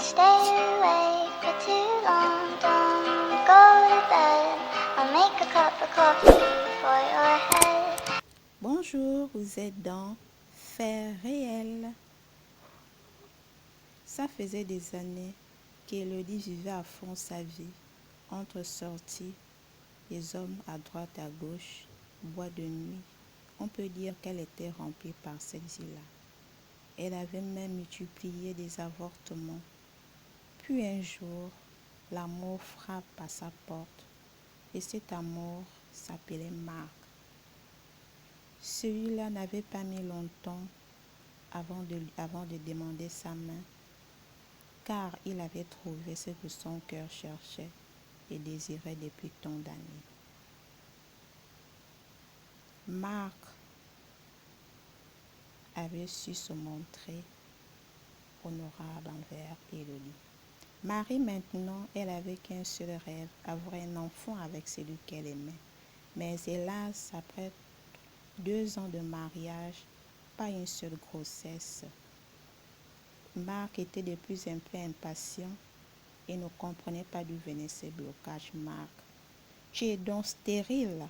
stay awake for too long. Don't go to bed. I'll make a cup of coffee for your head. Bonjour, vous êtes dans Faits réels. Ça faisait des années qu'Élodie vivait à fond sa vie, entre sorties, les hommes à droite à gauche, boîte de nuit. On peut dire qu'elle était remplie par celle-ci-là. Elle avait même multiplié des avortements. Puis un jour, l'amour frappe à sa porte et cet amour s'appelait Marc. Celui-là n'avait pas mis longtemps avant de demander sa main, car il avait trouvé ce que son cœur cherchait et désirait depuis tant d'années. Marc avait su se montrer honorable envers Élodie. Marie, maintenant, elle avait qu'un seul rêve, avoir un enfant avec celui qu'elle aimait. Mais hélas, après 2 ans de mariage, pas une seule grossesse. Marc était de plus en plus impatient et ne comprenait pas d'où venait ce blocage. Marc, tu es donc stérile.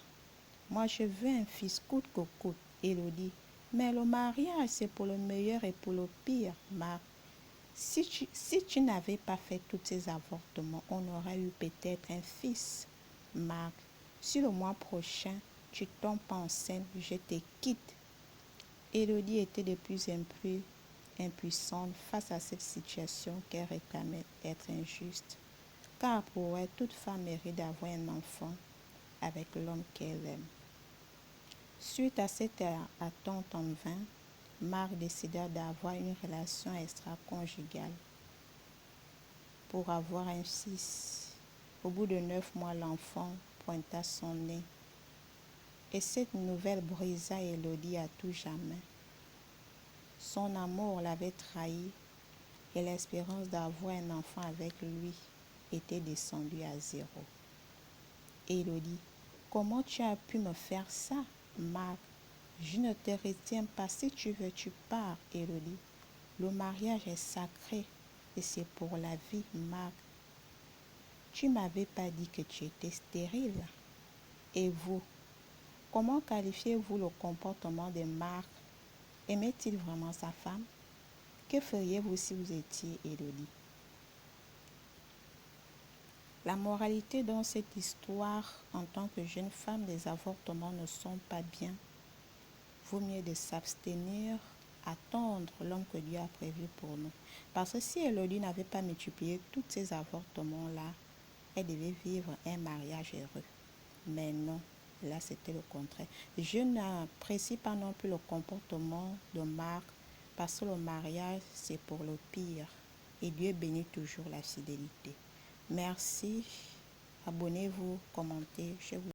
Moi, je veux un fils coûte que coûte. Élodie, mais le mariage, c'est pour le meilleur et pour le pire. Marc, si tu n'avais pas fait tous ces avortements, on aurait eu peut-être un fils. Marc, si le mois prochain, tu tombes pas enceinte, je te quitte. Élodie était de plus en plus impuissante face à cette situation qu'elle réclamait être injuste. Car pour elle, toute femme mérite d'avoir un enfant avec l'homme qu'elle aime. Suite à cette attente en vain, Marc décida d'avoir une relation extra-conjugale pour avoir un fils. Au bout de 9 mois, l'enfant pointa son nez. Et cette nouvelle brisa Élodie à tout jamais. Son amour l'avait trahi et l'espérance d'avoir un enfant avec lui était descendue à 0. Élodie, comment tu as pu me faire ça, Marc? Je ne te retiens pas. Si tu veux, tu pars, Élodie. Le mariage est sacré et c'est pour la vie, Marc. Tu m'avais pas dit que tu étais stérile. Et vous, comment qualifiez-vous le comportement de Marc? Aimait-il vraiment sa femme? Que feriez-vous si vous étiez Élodie? La moralité dans cette histoire, en tant que jeune femme, les avortements ne sont pas bien. Vaut mieux de s'abstenir, attendre l'homme que Dieu a prévu pour nous. Parce que si Élodie n'avait pas multiplié tous ces avortements-là, elle devait vivre un mariage heureux. Mais non, là c'était le contraire. Je n'apprécie pas non plus le comportement de Marc, parce que le mariage c'est pour le pire. Et Dieu bénit toujours la fidélité. Merci, abonnez-vous, commentez, je vous